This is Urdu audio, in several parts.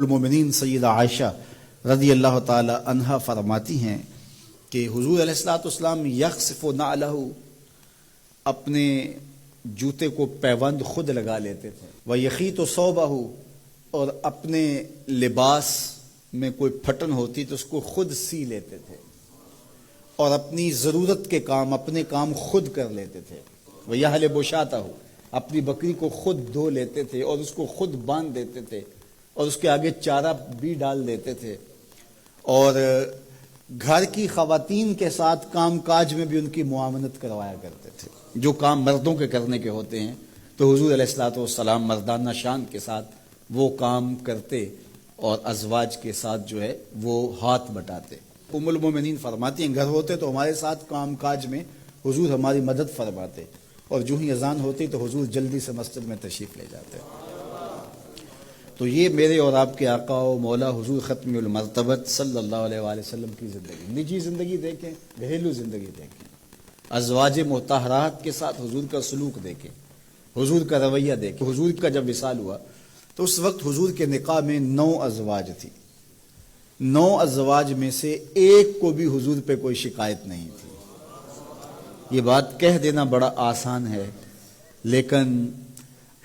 المومنین سیدہ عائشہ رضی اللہ تعالی عنہا فرماتی ہیں کہ حضور علیہ الصلوۃ والسلام یخصف نعلہ، اپنے جوتے کو پیوند خود لگا لیتے تھے، ویخیط ثوبہ، اور اپنے لباس میں کوئی پھٹن ہوتی تو اس کو خود سی لیتے تھے، اور اپنی ضرورت کے کام، اپنے کام خود کر لیتے تھے، ویحلب شاتہ، اپنی بکری کو خود دھو لیتے تھے اور اس کو خود باندھ دیتے تھے اور اس کے آگے چارہ بھی ڈال دیتے تھے، اور گھر کی خواتین کے ساتھ کام کاج میں بھی ان کی معاونت کروایا کرتے تھے۔ جو کام مردوں کے کرنے کے ہوتے ہیں تو حضور علیہ الصلوۃ والسلام مردانہ شان کے ساتھ وہ کام کرتے اور ازواج کے ساتھ جو ہے وہ ہاتھ بٹاتے۔ ام المومنین فرماتی ہیں گھر ہوتے تو ہمارے ساتھ کام کاج میں حضور ہماری مدد فرماتے، اور جو ہی اذان ہوتی تو حضور جلدی سے مسجد میں تشریف لے جاتے۔ تو یہ میرے اور آپ کے آقا و مولا حضور ختم المرتبت صلی اللہ علیہ وآلہ وسلم کی زندگی، نجی زندگی دیکھیں، گھریلو زندگی دیکھیں، ازواج مطہرات کے ساتھ حضور کا سلوک دیکھیں، حضور کا رویہ دیکھیں۔ حضور کا جب وصال ہوا تو اس وقت حضور کے نکاح میں 9 ازواج تھی، 9 ازواج میں سے ایک کو بھی حضور پہ کوئی شکایت نہیں تھی۔ یہ بات کہہ دینا بڑا آسان ہے، لیکن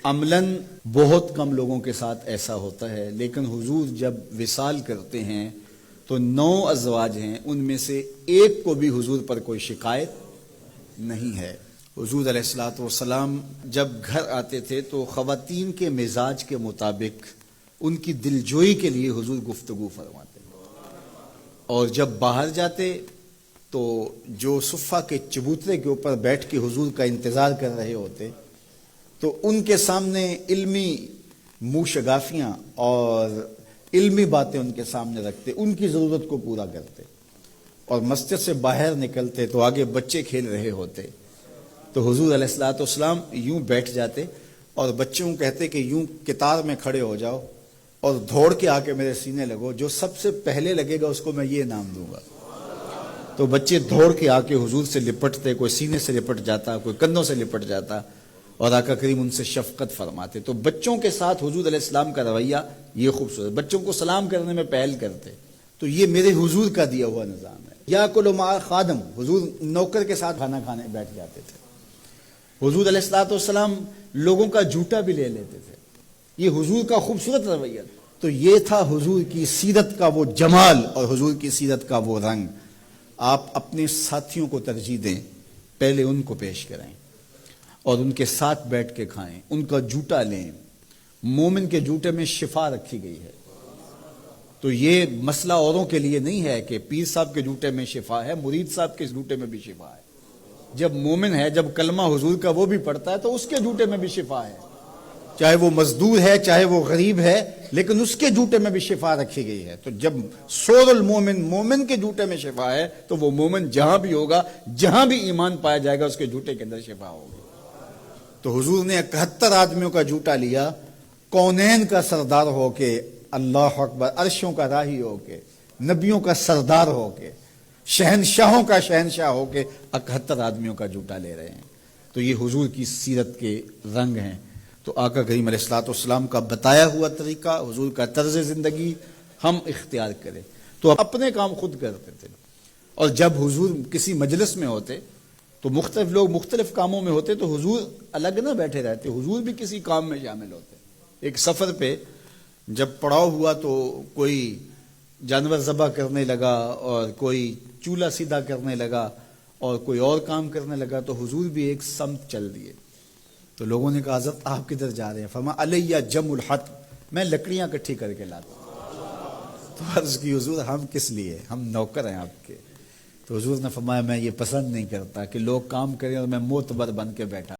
عملاً بہت کم لوگوں کے ساتھ ایسا ہوتا ہے۔ لیکن حضور جب وصال کرتے ہیں تو 9 ازواج ہیں، ان میں سے ایک کو بھی حضور پر کوئی شکایت نہیں ہے۔ حضور علیہ الصلوۃ والسلام جب گھر آتے تھے تو خواتین کے مزاج کے مطابق ان کی دلجوئی کے لیے حضور گفتگو فرماتے، اور جب باہر جاتے تو جو صفہ کے چبوترے کے اوپر بیٹھ کے حضور کا انتظار کر رہے ہوتے تو ان کے سامنے علمی منہ شگافیاں اور علمی باتیں ان کے سامنے رکھتے، ان کی ضرورت کو پورا کرتے، اور مسجد سے باہر نکلتے تو آگے بچے کھیل رہے ہوتے تو حضور علیہ الصلوۃ والسلام یوں بیٹھ جاتے اور بچوں کو کہتے کہ یوں قطار میں کھڑے ہو جاؤ اور دوڑ کے آ کے میرے سینے لگو، جو سب سے پہلے لگے گا اس کو میں یہ انعام دوں گا۔ تو بچے دوڑ کے آ کے حضور سے لپٹتے، کوئی سینے سے لپٹ جاتا، کوئی کندھوں سے لپٹ جاتا، اور آقا کریم ان سے شفقت فرماتے۔ تو بچوں کے ساتھ حضور علیہ السلام کا رویہ یہ خوبصورت، بچوں کو سلام کرنے میں پہل کرتے۔ تو یہ میرے حضور کا دیا ہوا نظام ہے۔ یاکل مع خادم، حضور نوکر کے ساتھ کھانا کھانے بیٹھ جاتے تھے۔ حضور علیہ الصلوۃ والسلام لوگوں کا جھوٹا بھی لے لیتے تھے۔ یہ حضور کا خوبصورت رویہ۔ تو یہ تھا حضور کی سیرت کا وہ جمال اور حضور کی سیرت کا وہ رنگ۔ آپ اپنے ساتھیوں کو ترجیح دیں، پہلے ان کو پیش کریں اور ان کے ساتھ بیٹھ کے کھائیں، ان کا جوٹا لیں۔ مومن کے جوٹے میں شفا رکھی گئی ہے۔ تو یہ مسئلہ اوروں کے لیے نہیں ہے کہ پیر صاحب کے جوٹے میں شفا ہے، مرید صاحب کے جوٹے میں بھی شفا ہے۔ جب مومن ہے، جب کلمہ حضور کا وہ بھی پڑھتا ہے تو اس کے جوٹے میں بھی شفا ہے، چاہے وہ مزدور ہے، چاہے وہ غریب ہے، لیکن اس کے جوٹے میں بھی شفا رکھی گئی ہے۔ تو جب سور المومن، مومن کے جوٹے میں شفا ہے تو وہ مومن جہاں بھی ہوگا، جہاں بھی ایمان پایا جائے گا، اس کے جوٹے کے اندر شفا ہوگی۔ تو حضور نے 71 آدمیوں کا جوٹا لیا، کونین کا سردار ہو کے، اللہ اکبر، عرشوں کا راہی ہو کے، نبیوں کا سردار ہو کے، شہنشاہوں کا شہنشاہ ہو کے 71 آدمیوں کا جوٹا لے رہے ہیں۔ تو یہ حضور کی سیرت کے رنگ ہیں۔ تو آقا کریم علیہ الصلوۃ والسلام کا بتایا ہوا طریقہ، حضور کا طرز زندگی ہم اختیار کریں۔ تو اپنے کام خود کرتے تھے، اور جب حضور کسی مجلس میں ہوتے تو مختلف لوگ مختلف کاموں میں ہوتے تو حضور الگ نہ بیٹھے رہتے، حضور بھی کسی کام میں شامل ہوتے۔ ایک سفر پہ جب پڑاؤ ہوا تو کوئی جانور ذبح کرنے لگا، اور کوئی چولہا سیدھا کرنے لگا، اور کوئی اور کام کرنے لگا، تو حضور بھی ایک سمت چل دیے۔ تو لوگوں نے کہا حضرت آپ کدھر جا رہے ہیں؟ فرمایا علیہ جمع الحطب، میں لکڑیاں اکٹھی کر کے لاتا ہوں۔ تو عرض کی حضور ہم کس لیے، ہم نوکر ہیں آپ کے۔ تو حضور نے فرمایا میں یہ پسند نہیں کرتا کہ لوگ کام کریں اور میں معتبر بن کے بیٹھا۔